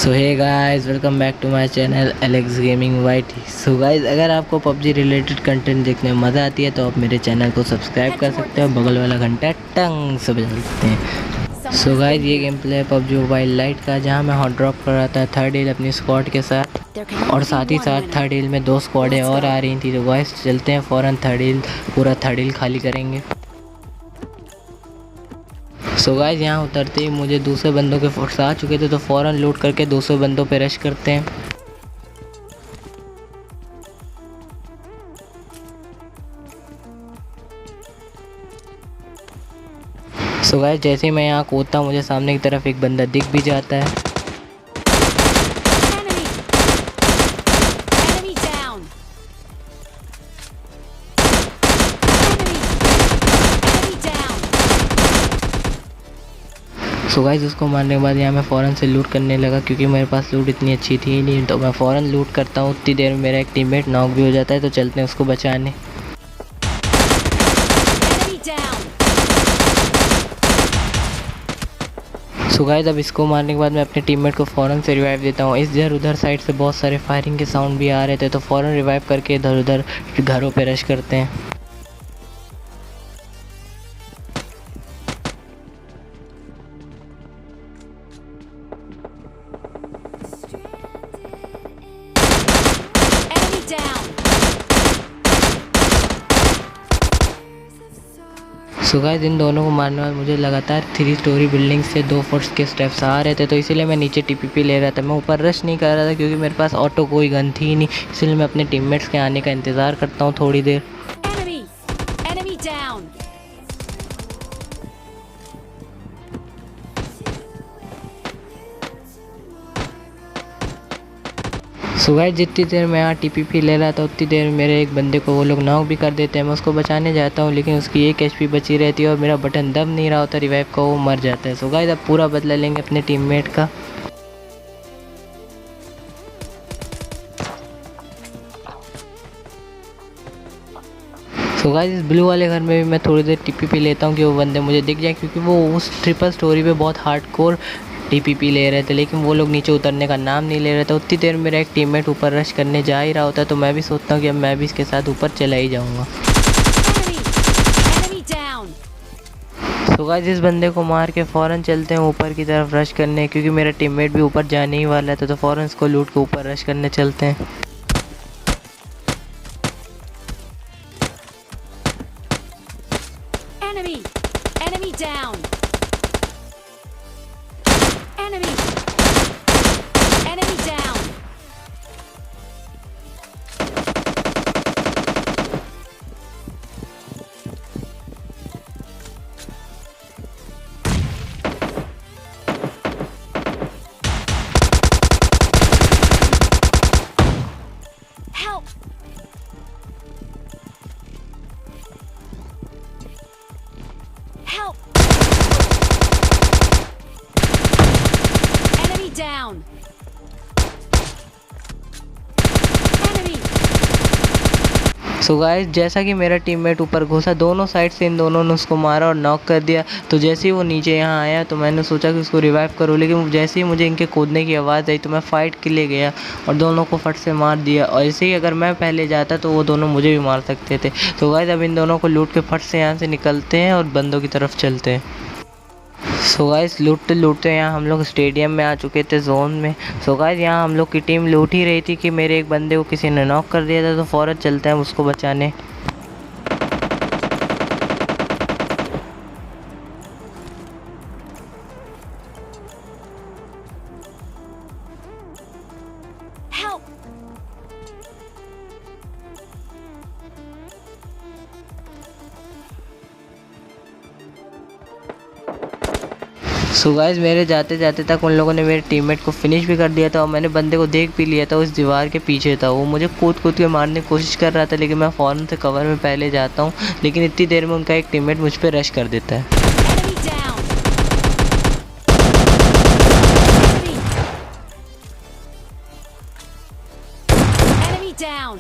So hey guys, welcome back to my channel Alex gaming white. So guys, अगर आपको PUBG related content देखने में मज़ा आती है तो आप मेरे चैनल को सब्सक्राइब कर सकते हो, बगल वाला घंटा टंग से बजा सकते हैं। सो गाइस, ये गेम प्ले है पबजी मोबाइल लाइट का, जहां मैं हॉट ड्रॉप कर रहा था थर्ड हिल अपनी स्क्वाड के साथ, और साथ ही साथ थर्ड हिल में 2 स्क्वाडें और आ रही थी। तो गाइस चलते हैं फ़ौरन थर्ड हिल, पूरा थर्ड हिल खाली करेंगे। सो गाइस, यहाँ उतरते ही मुझे दूसरे बंदों के फोर्स आ चुके थे, तो फ़ौरन लूट करके दूसरे बंदों पे रश करते हैं। सो गाइस, जैसे ही मैं यहाँ कूदता हूँ मुझे सामने की तरफ एक बंदा दिख भी जाता है। सो गाइस, उसको मारने के बाद यहाँ मैं फ़ौरन से लूट करने लगा, क्योंकि मेरे पास लूट इतनी अच्छी थी नहीं। तो मैं फ़ौरन लूट करता हूँ, उतनी देर में मेरा एक टीममेट नॉक भी हो जाता है। तो चलते हैं उसको बचाने। सो गाइस, अब इसको मारने के बाद मैं अपने टीममेट को फ़ौरन से रिवाइव देता हूँ। इधर उधर साइड से बहुत सारे फायरिंग के साउंड भी आ रहे थे, तो फ़ौरन रिवाइव करके इधर उधर घरों पे रश करते हैं। सो गाइस, इन दोनों को मारने बाद मुझे लगातार 3 स्टोरी बिल्डिंग से 2 फुट्स के स्टेप्स आ रहे थे, तो इसीलिए मैं नीचे टीपीपी ले रहा था। मैं ऊपर रश नहीं कर रहा था, क्योंकि मेरे पास ऑटो कोई गन थी ही नहीं। इसलिए मैं अपने टीममेट्स के आने का इंतज़ार करता हूँ थोड़ी देर। सो गाइस, जितनी देर मैं यहाँ टीपीपी ले रहा था उतनी देर मेरे एक बंदे को वो लोग नॉक भी कर देते हैं। मैं उसको बचाने जाता हूँ, लेकिन उसकी 1 एचपी बची रहती है और मेरा बटन दब नहीं रहा होता रिवाइव का, वो मर जाता है। सो गाइस, अब पूरा बदला लेंगे अपने टीममेट का। सो गाइस, इस ब्लू वाले घर में भी मैं थोड़ी देर टीपीपी लेता हूँ कि वो बंदे मुझे दिख जाए, क्योंकि वो उस ट्रिपल स्टोरी पे बहुत हार्डकोर टीपीपी ले रहे थे, लेकिन वो लोग नीचे उतरने का नाम नहीं ले रहे थे। उतनी देर मेरा एक टीममेट ऊपर रश करने जा ही रहा होता, तो मैं भी सोचता हूँ कि अब मैं भी इसके साथ ऊपर चला ही जाऊँगा। सो गाइस, इस बंदे को मार के फ़ौरन चलते हैं ऊपर की तरफ रश करने, क्योंकि मेरा टीममेट भी ऊपर जाने ही वाला था। तो फ़ौरन इसको लूट के ऊपर रश करने चलते हैं। Enemy down. Enemy down. Help. Help. Enemy down. Enemy. So guys, जैसा कि मेरा टीममेट ऊपर घुसा, दोनों साइड से इन दोनों ने उसको मारा और नॉक कर दिया। तो जैसे ही वो नीचे यहाँ आया तो मैंने सोचा कि उसको रिवाइव करूँ, लेकिन जैसे ही मुझे इनके कूदने की आवाज़ आई तो मैं फ़ाइट के लिए गया और दोनों को फट से मार दिया। और ऐसे ही अगर मैं पहले जाता तो वो दोनों मुझे भी मार सकते थे। तो गाइस, अब इन दोनों को लूट के फट से यहाँ से निकलते हैं और बंदों की तरफ चलते हैं। सो गाइस, लूटते लूटते यहाँ हम लोग स्टेडियम में आ चुके थे, जोन में। सो गाइस, यहाँ हम लोग की टीम लूट ही रही थी कि मेरे एक बंदे को किसी ने नॉक कर दिया था, तो फ़ौरन चलते हैं उसको बचाने। Help. सो गाइस, मेरे जाते जाते तक उन लोगों ने मेरे टीममेट को फिनिश भी कर दिया था, और मैंने बंदे को देख भी लिया था। उस दीवार के पीछे था, वो मुझे कूद कूद के मारने की कोशिश कर रहा था, लेकिन मैं फ़ौरन से कवर में पहले जाता हूँ। लेकिन इतनी देर में उनका एक टीममेट मुझ पर रश कर देता है। Enemy down. Enemy down.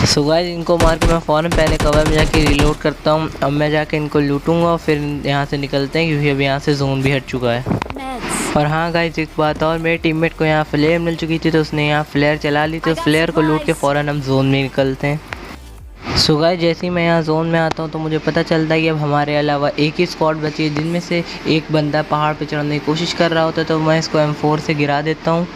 So guys, इनको मार के मैं फ़ौरन पहले कवर में जाके रिलोड करता हूँ। अब मैं जाके इनको लूटूंगा और फिर यहाँ से निकलते हैं, क्योंकि अब यहाँ से जोन भी हट चुका है। Meds. और हाँ गाइस, एक बात और, मेरे टीममेट को यहाँ फ्लेयर मिल चुकी थी तो उसने यहाँ फ्लेयर चला ली, तो फ्लेयर को लूट के फ़ौरन हम जोन में निकलते हैं। सो गाइस, जैसे ही मैं यहाँ जोन में आता हूँ तो मुझे पता चलता है कि अब हमारे अलावा एक ही स्क्वाड बची है, जिनमें से एक बंदा पहाड़ पे चढ़ने की कोशिश कर रहा होता है, तो मैं इसको M4 से गिरा देता हूँ।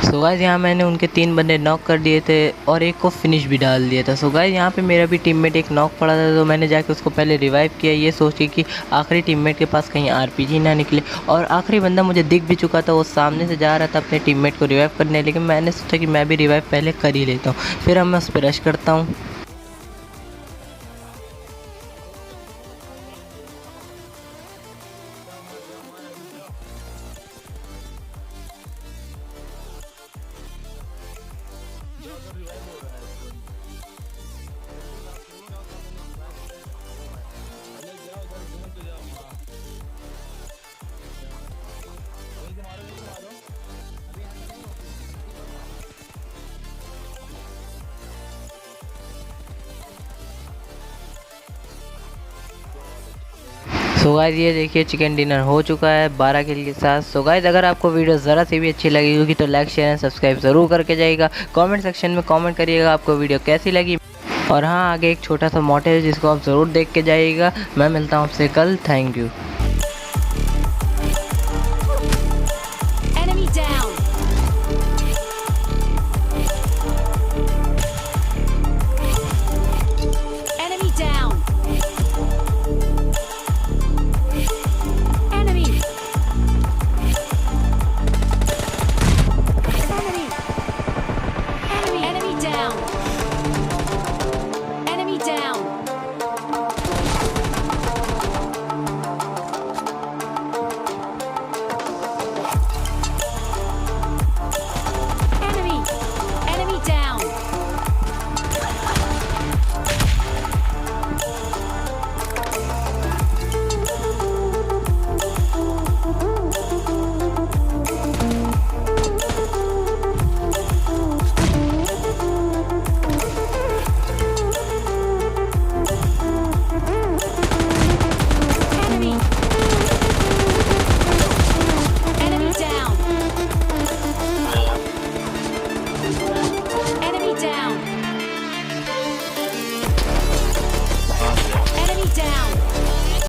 सो गाइस, यहाँ मैंने उनके 3 बंदे नॉक कर दिए थे और एक को फिनिश भी डाल दिया था। सो गाइस, यहाँ पे मेरा भी टीममेट एक नॉक पड़ा था, तो मैंने जाके उसको पहले रिवाइव किया, ये सोच के कि आखिरी टीममेट के पास कहीं RPG ना निकले। और आखिरी बंदा मुझे दिख भी चुका था, वो सामने से जा रहा था अपने टीममेट को रिवाइव करने, लेकिन मैंने सोचा कि मैं भी रिवाइव पहले कर ही लेता हूँ, फिर मैं उस पर रश करता हूँ। सो गाइस, ये देखिए चिकन डिनर हो चुका है 12 किल के साथ। सो गाइस, अगर आपको वीडियो ज़रा सी भी अच्छी लगी होगी तो लाइक शेयर एंड सब्सक्राइब ज़रूर करके जाइएगा। कमेंट सेक्शन में कमेंट करिएगा आपको वीडियो कैसी लगी। और हाँ, आगे एक छोटा सा मॉड है जिसको आप ज़रूर देख के जाइएगा। मैं मिलता हूँ आपसे कल। Thank you.